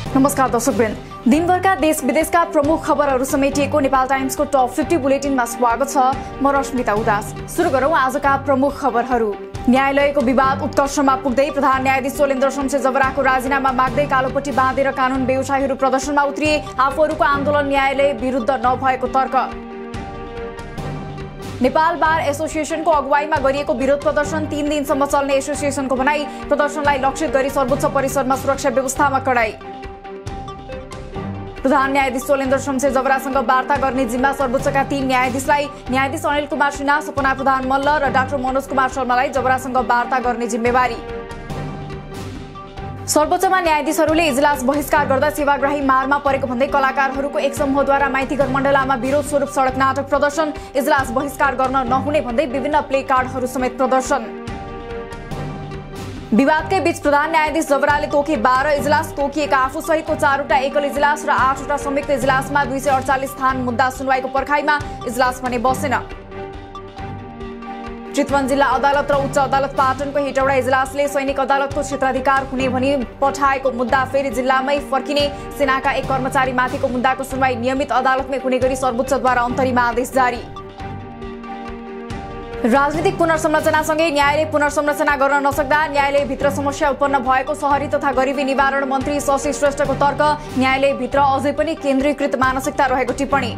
नमस्कार दर्शकवृन्द, दिनभरका देश विदेशका प्रमुख खबरहरू समेटिएको नेपाल टाइम्सको टप 50 बुलेटिनमा स्वागत छ। म रश्मिता उदास। सुरु गरौँ आजका प्रमुख खबरहरू। न्यायालयको विवाद उत्कर्षमा पुग्दै प्रधान न्यायाधीश सोलेन्द्र शमशेर जबराको राजीनामा माग्दै कालोपट्टी बाँधेर कानून व्यवसायीहरू प्रदर्शनमा उत्रिए। आफूहरूको आन्दोलन न्यायालय विरुद्ध नभएको तर्क। नेपाल बार एसोसिएसनको अगुवाईमा गरिएको विरोध प्रदर्शन 3 दिनसम्म चल्ने एसोसिएसनको भनाई। प्रदर्शनलाई लक्षित गरी सर्वोच्च परिषदमा सुरक्षा व्यवस्थामा कडाई। प्रधान न्यायाधीश सोलेन्द्र शमशेर जबरासँग वार्ता गर्ने जिम्मा सर्वोच्चका 3 न्यायाधीशलाई। न्यायाधीश अनिल कुमार सिन्हा, सपना प्रधान मल्ल र डाक्टर मनोज कुमार शर्मालाई जबरासँग वार्ता गर्ने जिम्मेवारी। सर्वोच्चमा न्यायाधीशहरूले इजलास बहिष्कार गर्दा सेवाग्राही मारमा परेको भन्दै कलाकारहरूको एक समूहद्वारा माइतीघर मण्डलामा विरोध स्वरूप सडक नाटक प्रदर्शन। इजलास बहिष्कार गर्न नहुने भन्दै विभिन्न प्ले कार्डहरू समेत प्रदर्शन। विवादकै बीच प्रधान न्यायाधीश जबराले तोके 12 इजलास। तोकिएका आफू सहितको 4वटा एकल इजलास र 8वटा संयुक्त इजलासमा 248 स्थान मुद्दा सुनवाईको पर्खाइमा। इजलास भने बसेन। चितवन जिल्ला अदालत र उच्च अदालत पाटनको हेटौडा इजलासले सैनिक अदालतको क्षेत्राधिकार हुने भनी पठाएको मुद्दा फेरि जिल्लामै फर्किने। सेनाका एक कर्मचारीमाथिको मुद्दाको सुनवाई नियमित अदालतमै हुने गरी सर्वोच्चद्वारा अन्तरिम आदेश जारी। राजनीतिक पुनर्संरचनासँगै न्यायालय पुनर्संरचना गर्न नसक्दा न्यायालयभित्र समस्या उत्पन्न भएको शहरी तथा गरिबी निवारण मन्त्री शशि श्रेष्ठको तर्क। न्यायालयभित्र अझै पनि केन्द्रीकृत मानसिकता रहेको टिप्पणी।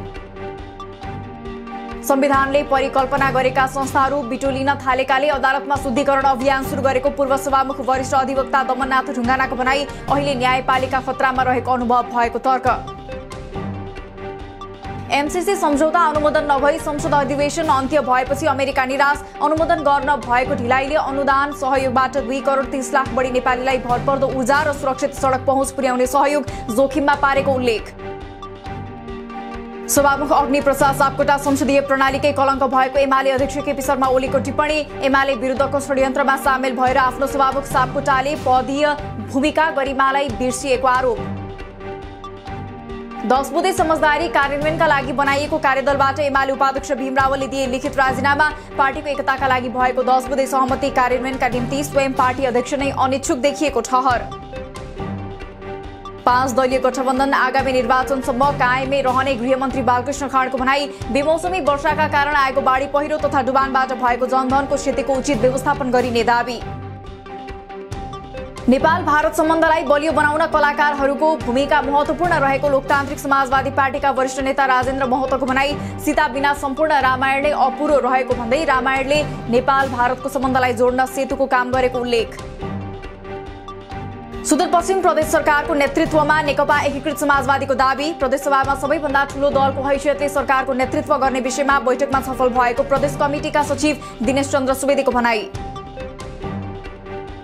संविधानले परिकल्पना गरेका संस्थाहरू बिटोलिन थालेकाले अदालतमा शुद्धिकरण अभियान सुरु गरेको पूर्व सभामुख वरिष्ठ अधिवक्ता दमननाथ ढुङ्गानाको भनाई। अहिले न्यायपालिका खतरामा रहेको अनुभव भएको तर्क। एमसीसी सम्झौता अनुमोदन नभई संसद अधिवेशन अन्त्य भएपछि अमेरिका निराश। अनुमोदन गर्न भएको ढिलाइले अनुदान सहयोगबाट 2 करोड 30 लाख बढी नेपालीलाई भरपर्दो ऊर्जा र सुरक्षित सडक पहुँच पुर्याउने सहयोग जोखिममा पारेको उल्लेख। सभामुख अग्नि प्रसाद सापकोटा संसदीय प्रणालीकै कलङ्क भएको एमाले अध्यक्ष केपी शर्मा ओलीको टिप्पणी। एमाले विरुद्धको षड्यन्त्रमा सामेल भएर आफ्नो सभामुख सापकोटाले पदीय भूमिका गरिमालाई बिर्सिएको आरोप। 10 बुँदे समझदारी कार्यान्वयनका लागि बनाइएको कार्यदलबाट एमाले उपाध्यक्ष भीम रावलले दिए लिखित राजीनामा। पार्टीको एकताका लागि भएको 10 बुँदे सहमति कार्यान्वयनका निम्ति स्वयं पार्टी अध्यक्ष नै अनिच्छुक देखिएको ठहर। 5 दलीय गठबन्धन आगामी निर्वाचनसम्म कायमै रहने गृहमन्त्री बालकृष्ण खाँडको भनाई। बेमौसमी वर्षाका कारण आएको बाढी पहिरो तथा डुबानबाट भएको जनधनको क्षतिको उचित व्यवस्थापन गरिने दाबी। नेपाल भारत सम्बन्धलाई बलियो बनाउन कलाकारहरूको भूमिका महत्वपूर्ण रहेको लोकतान्त्रिक समाजवादी पार्टीका वरिष्ठ नेता राजेन्द्र महतोको भनाई। सीता बिना सम्पूर्ण रामायण नै अपुरो रहेको भन्दै रामायणले नेपाल भारतको सम्बन्धलाई जोड्न सेतुको काम गरेको उल्लेख। सुदूरपश्चिम प्रदेश सरकारको नेतृत्वमा नेकपा एकीकृत समाजवादीको दाबी। प्रदेशसभामा सबैभन्दा ठूलो दलको हैसियतले सरकारको नेतृत्व गर्ने विषयमा बैठकमा छलफल भएको प्रदेश कमिटिका सचिव दिनेश चन्द्र सुवेदीको भनाई।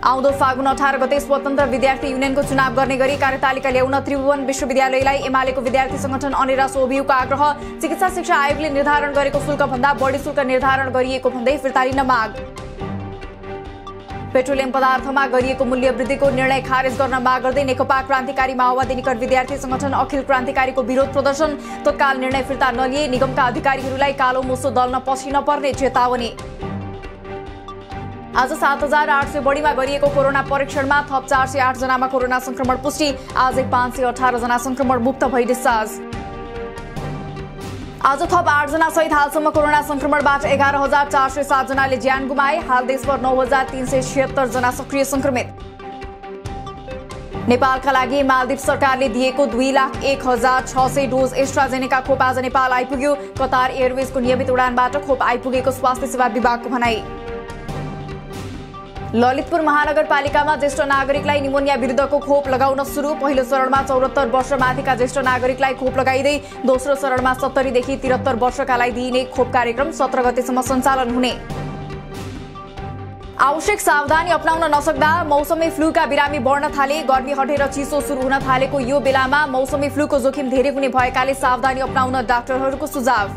आउँदो फागुन 18 गते स्वतन्त्र विद्यार्थी युनियनको चुनाव गर्ने गरी कार्यतालिका ल्याउन त्रिभुवन विश्वविद्यालयलाई एमालेको विद्यार्थी संगठन अनेरा सोभियुको आग्रह। चिकित्सा शिक्षा आयोगले निर्धारण गरेको शुल्कभन्दा बढी शुल्क निर्धारण गरिएको भन्दै फिर्ता लिन माग। पेट्रोलियम पदार्थमा गरिएको मूल्य वृद्धिको निर्णय खारेज गर्न माग गर्दै नेकपा क्रान्तिकारी माओवादी निकट विद्यार्थी संगठन अखिल क्रान्तिकारीको विरोध प्रदर्शन। तत्काल निर्णय फिर्ता नलिए निगमका अधिकारीहरूलाई कालो मुसो दल्न पछि नपर्ने चेतावनी। आज 7,800 बढीमा गरिएको कोरोना परीक्षणमा थप 408 जनामा कोरोना संक्रमण पुष्टि। आजै 518 जना संक्रमण मुक्त भई डिस्चार्ज। आज थप 8 जना सहित हालसम्म कोरोना संक्रमणबाट 11,407 जनाले ज्यान गुमाए। हाल देशभर 9,376 जना सक्रिय संक्रमित। नेपालका लागि मालदिव सरकारले दिएको 2,01,600 डोज एस्ट्राजेनेका खोप आज नेपाल आइपुग्यो। कतार एयरवेजको नियमित उडानबाट खोप आइपुगेको स्वास्थ्य सेवा विभागको भनाई। ललितपुर महानगरपालिकामा ज्येष्ठ नागरिकलाई निमोनिया विरुद्धको खोप लगाउन सुरु। पहिलो चरणमा 74 वर्ष माथिका ज्येष्ठ नागरिकलाई खोप लगाइँदै दोस्रो चरणमा 70 देखि 73 वर्षकालाई दिइने खोप कार्यक्रम 17 गतेसम्म सञ्चालन हुने। आवश्यक सावधानी अपनाउन नसक्दा मौसमी फ्लूका बिरामी बढ्न थाले। गर्मी हटेर चिसो सुरु हुन थालेको यो बेलामा मौसमी फ्लूको जोखिम धेरै हुने भएकाले सावधानी अपनाउन डाक्टरहरूको सुझाव।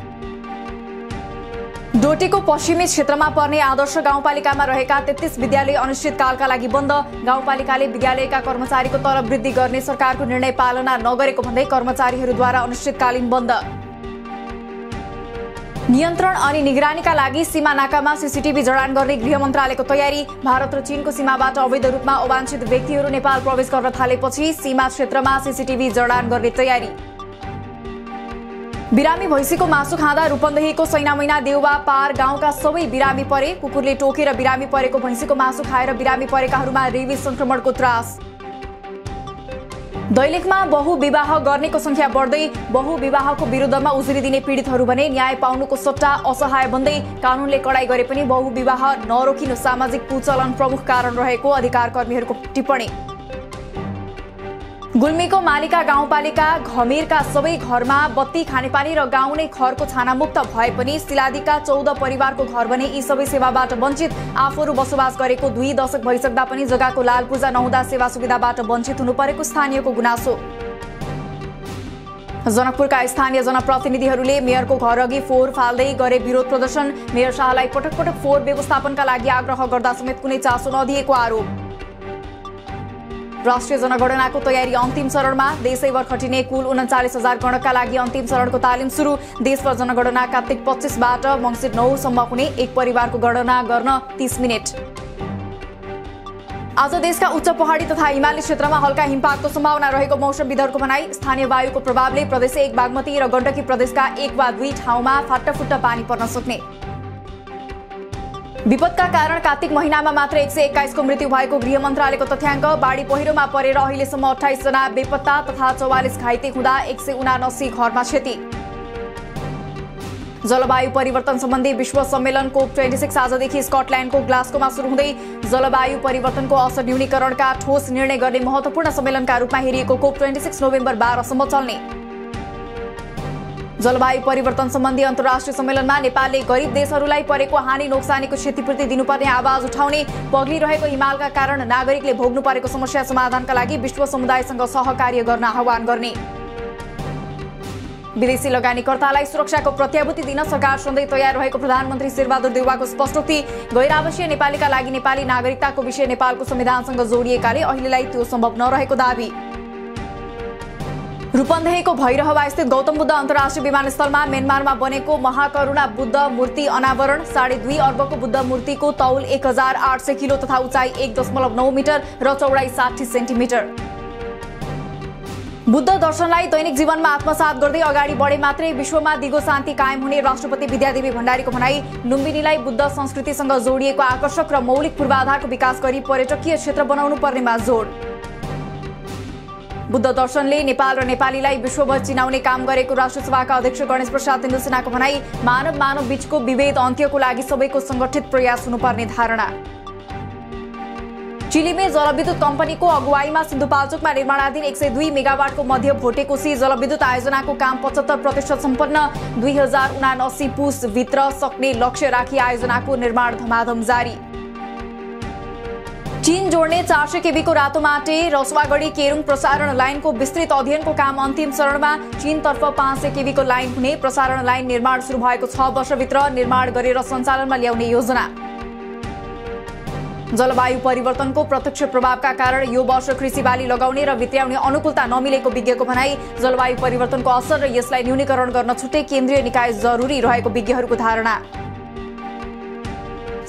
डोटीको पश्चिमी क्षेत्रमा पर्ने आदर्श गाउँपालिकामा रहेका 33 विद्यालय अनिश्चितकालका लागि बन्द। गाउँपालिकाले विद्यालयका कर्मचारीको तलब वृद्धि गर्ने सरकारको निर्णय पालना नगरेको भन्दै कर्मचारीहरूद्वारा अनिश्चितकालीन बन्द। नियन्त्रण अनि निगरानीका लागि सीमा नाकामा सीसीटीभी जडान गर्ने गृह मन्त्रालयको तयारी। भारत र चीनको सीमाबाट अवैध रूपमा अवाञ्छित व्यक्तिहरू नेपाल प्रवेश गर्न थालेपछि सीमा क्षेत्रमा सीसीटीभी जडान गर्ने तयारी। बिरामी भैँसीको मासु खाँदा रूपन्देहीको सैनामैना देउवा पार गाउँका सबै बिरामी परे। कुकुरले टोकेर बिरामी परेको भैँसीको मासु खाएर बिरामी परेकाहरूमा रेबिस संक्रमणको त्रास। दैलेखमा बहुविवाह गर्नेको संख्या बढ्दै, बहुविवाहको विरुद्धमा उजुरी दिने पीडितहरू भने न्याय पाउनुको सट्टा असहाय बन्दै। कानूनले कडाई गरे पनि बहुविवाह नरोकिनु सामाजिक कुचलन प्रमुख कारण रहेको अधिकार कर्मीहरूको टिप्पणी। गुल्मीको मालिका गाउँपालिका घमेरका सबै घरमा बत्ती, खानेपानी र गाउँ नै खरको छानामुक्त भए पनि सिलादीका 14 परिवारको घर भने यी सबै सेवाबाट वञ्चित। आफूहरू बसोबास गरेको 2 दशक भइसक्दा पनि जग्गाको लाल पूर्जा नहुँदा सेवा सुविधाबाट वञ्चित हुनु परेको स्थानीयको गुनासो। जनकपुरका स्थानीय जनप्रतिनिधिहरूले मेयरको घर अघि फोहोर फाल्दै गरे विरोध प्रदर्शन। मेयर शाहलाई पटक पटक फोहोर व्यवस्थापनका लागि आग्रह गर्दा समेत कुनै चासो नदिएको आरोप। राष्ट्रिय जनगणनाको तयारी अन्तिम चरणमा। देशैभर खटिने कुल 39,000 गणकका लागि अन्तिम चरणको तालिम सुरु। देशभर जनगणना कार्तिक 25बाट मङ्सिर 9 सम्म हुने। एक परिवारको गणना गर्न 30 मिनेट। आज देशका उच्च पहाडी तथा हिमाली क्षेत्रमा हल्का हिमपातको सम्भावना रहेको मौसमविदहरूको भनाई। स्थानीय वायुको प्रभावले प्रदेश 1 बागमती र गण्डकी प्रदेशका 1 वा 2 ठाउँमा फाटाफुट्टा पानी पर्न सक्ने। विपदका कारण कार्तिक महिनामा मात्र 121 को मृत्यु भएको गृह मन्त्रालयको तथ्याङ्क। बाढी पहिरोमा परेर अहिलेसम्म 28 जना बेपत्ता तथा 44 घाइते हुँदा 179 घरमा क्षति। जलवायु परिवर्तन सम्बन्धी विश्व सम्मेलन COP26 आजदेखि स्कटल्यान्डको ग्लास्गोमा सुरु हुँदै। जलवायु परिवर्तनको असर न्यूनीकरणका ठोस निर्णय गर्ने महत्वपूर्ण सम्मेलनका रूपमा हेरिएको COP26 नोभेम्बर 12 सम्म चल्ने। जलवायु परिवर्तन सम्बन्धी अन्तर्राष्ट्रिय सम्मेलनमा नेपालले गरिब देशहरूलाई परेको हानि नोक्सानीको क्षतिपूर्ति दिनुपर्ने आवाज उठाउने। पग्लिरहेको हिमालका कारण नागरिकले भोग्नु परेको समस्या समाधानका लागि विश्व समुदायसँग सहकार्य गर्न आह्वान गर्ने। विदेशी लगानीकर्तालाई सुरक्षाको प्रत्याभूति दिन सरकार सधैँ तयार रहेको प्रधानमन्त्री शेरबहादुर देउवाको स्पष्टोक्ति। गैर-आवासीय नेपालीका लागि नेपाली नागरिकताको विषय नेपालको संविधानसँग जोडिएकाले अहिलेलाई त्यो सम्भव नरहेको दाबी। रूपन्देहीको भैरहवा स्थित गौतम बुद्ध अन्तर्राष्ट्रिय विमानस्थलमा म्यानमारमा बनेको महाकरुणा बुद्ध मूर्ति अनावरण। 2.5 अर्बको बुद्ध मूर्तिको तौल 1800 किलो तथा उचाइ 1.9 मिटर र चौडाइ 60 सेन्टिमिटर। बुद्ध दर्शनलाई दैनिक जीवनमा आत्मसात गर्दै अगाडि बढे मात्रै विश्वमा दिगो शान्ति कायम हुने राष्ट्रपति विद्यादेवी भण्डारीको भनाई। लुम्बिनीलाई बुद्ध संस्कृतिसँग जोडिएको आकर्षक र मौलिक पूर्वाधारको विकास गरी पर्यटकीय क्षेत्र बनाउनु पर्नेमा जोड। बुद्ध दर्शनले नेपाल र नेपालीलाई विश्वभर चिनाउने काम गरेको राष्ट्रसभाका अध्यक्ष गणेश प्रसाद तिन्दुसेनाको भनाई। मानव बीचको विभेद अन्त्यको लागि सबैको संगठित प्रयास हुनुपर्ने धारणा। चिलीमे जलविद्युत कम्पनीको अगुवाईमा सिन्धुपाल्चोकमा निर्माणाधीन 102 मेगावाटको मध्य भोटेकोशी जलविद्युत आयोजनाको काम 75% सम्पन्न। 2079 पुस भित्र सक्ने लक्ष्य राखी आयोजनाको निर्माण धमाधम जारी। चीन जोड्ने 400 केबीको रातोमाटे रसुवागढी केरुङ प्रसारण लाइनको विस्तृत अध्ययनको काम अन्तिम चरणमा। चीनतर्फ 500 केबीको लाइन हुने। प्रसारण लाइन निर्माण सुरु भएको 6 वर्षभित्र निर्माण गरेर सञ्चालनमा ल्याउने योजना। जलवायु परिवर्तनको प्रत्यक्ष प्रभावका कारण यो वर्ष कृषि बाली लगाउने र भित्र्याउने अनुकूलता नमिलेको विज्ञको भनाई। जलवायु परिवर्तनको असर र यसलाई न्यूनीकरण गर्न छुट्टै केन्द्रीय निकाय जरुरी रहेको विज्ञहरूको धारणा।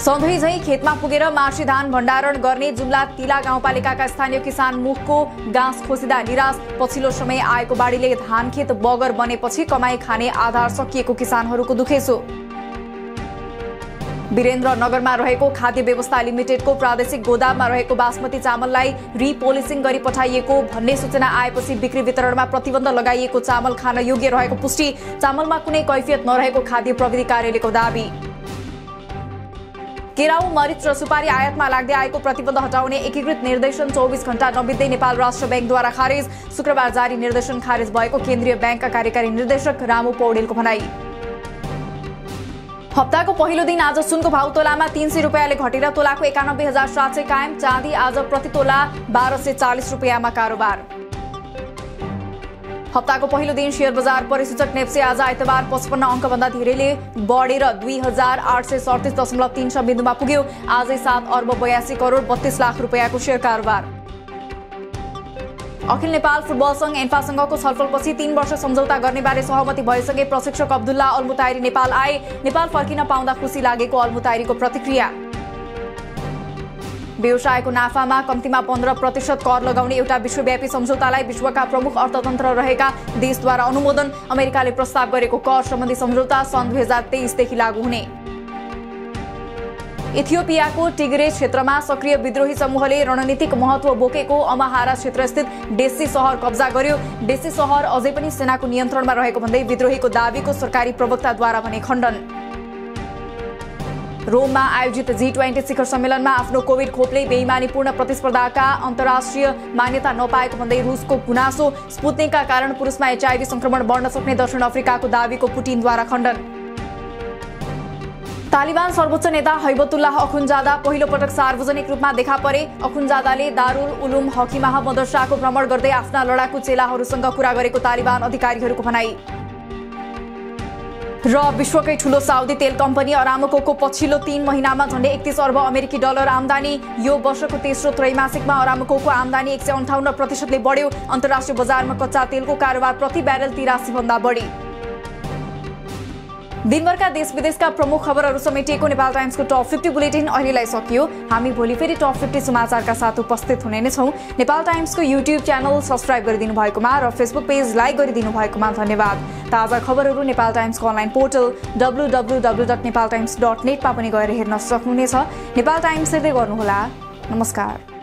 सधैँ झै खेतमा पुगेर मार्सी धान भण्डारण गर्ने जुम्ला तिला गाउँपालिकाका स्थानीय किसान मुखको गाँस खोसिँदा निराश। पछिल्लो समय आएको बाढीले धान खेत बगर बनेपछि कमाई खाने आधार सकिएको किसानहरूको दुखेसो। वीरेन्द्रनगरमा रहेको खाद्य व्यवस्था लिमिटेडको प्रादेशिक गोदाममा रहेको बासमती चामललाई रिपोलिसिङ गरी पठाइएको भन्ने सूचना आएपछि बिक्री वितरणमा प्रतिबन्ध लगाइएको चामल खान योग्य रहेको पुष्टि। चामलमा कुनै कैफियत नरहेको खाद्य प्रविधि कार्यालयको दाबी। केराउ, मरिच र सुपारी आयातमा लाग्दै आएको प्रतिबन्ध हटाउने एकीकृत निर्देशन 24 घण्टा नबित्दै नेपाल राष्ट्र बैंकद्वारा खारेज। शुक्रबार जारी निर्देशन खारेज भएको केन्द्रीय बैंकका कार्यकारी निर्देशक रामु पौडेलको भनाई। हप्ताको पहिलो दिन आज सुनको भाउ तोलामा 300 रुपैयाँले घटेर तोलाको 91,700 कायम। चाँदी आज प्रति तोला 1240 रुपैयाँमा कारोबार। हप्ताको पहिलो दिन शेयर बजार परिसूचक नेप्से आज आइतबार 55 अङ्कभन्दा धेरैले बढेर 2837.36 बिन्दुमा पुग्यो। आजै 7 अर्ब 82 करोड 32 लाख रुपैयाँको शेयर कारोबार। अखिल नेपाल फुटबल संघ एन्फासँगको छलफलपछि 3 वर्ष सम्झौता गर्नेबारे सहमति भएसँगै प्रशिक्षक अब्दुल्ला अल्मुताइरी नेपाल आए। नेपाल फर्किन पाउँदा खुसी लागेको अल्मुताइरीको प्रतिक्रिया। व्यवसायको नाफामा कम्तीमा 15% कर लगाउने एउटा विश्वव्यापी सम्झौतालाई विश्वका प्रमुख अर्थतन्त्र रहेका देशद्वारा अनुमोदन। अमेरिकाले प्रस्ताव गरेको कर सम्बन्धी सम्झौता सन् 2023 देखि लागू हुने। इथियोपियाको टिग्रे क्षेत्रमा सक्रिय विद्रोही समूहले रणनीतिक महत्व बोकेको अमाहारा क्षेत्रस्थित डेस्सी शहर कब्जा गर्यो। डेस्सी शहर अझै पनि सेनाको नियन्त्रणमा रहेको भन्दै विद्रोहीको दाबीको सरकारी प्रवक्ताद्वारा भने खण्डन। रोममा आयोजित G20 शिखर सम्मेलनमा आफ्नो कोभिड खोपले बेइमानीपूर्ण प्रतिस्पर्धाका अन्तर्राष्ट्रिय मान्यता नपाएको भन्दै रुसको गुनासो। स्पुत्निकका कारण पुरुषमा HIV संक्रमण बढ्न सक्ने दक्षिण अफ्रिकाको दाबीको पुटिनद्वारा खण्डन। तालिबान सर्वोच्च नेता हैबतुल्लाह अखुन्जादा पहिलो पटक सार्वजनिक रूपमा देखा परे। अखुन्जादाले दारुल उलुम हकिमाह मदरसाको भ्रमण गर्दै आफ्ना लडाकु चेलाहरूसँग कुरा गरेको तालिबान अधिकारीहरूको भनाई। र विश्वकै ठूलो साउदी तेल कम्पनी अरामकोको पछिल्लो 3 महिनामा झण्डै 31 अर्ब अमेरिकी डलर आम्दानी। यो वर्षको तेस्रो त्रैमासिकमा अरामकोको आम्दानी 158% ले बढ्यो। अन्तर्राष्ट्रिय बजारमा कच्चा तेलको कारोबार प्रति ब्यारेल 83 भन्दा बढी। दिनभरका देश विदेशका प्रमुख खबरहरू समेटिएको नेपाल टाइम्सको टप 50 बुलेटिन अहिलेलाई सकियो। हामी भोलि फेरि टप 50 समाचारका साथ उपस्थित हुने नै छौं। नेपाल टाइम्सको युट्युब च्यानल सब्स्क्राइब गरिदिनु भएकोमा र फेसबुक पेज लाइक गरिदिनु भएकोमा धन्यवाद। ताजा खबरहरू नेपाल टाइम्सको अनलाइन पोर्टल www.nepaltimes.net मा पनि गएर हेर्न सक्नुहुनेछ। नेपाल टाइम्स हेर्दै गर्नुहोला। नमस्कार।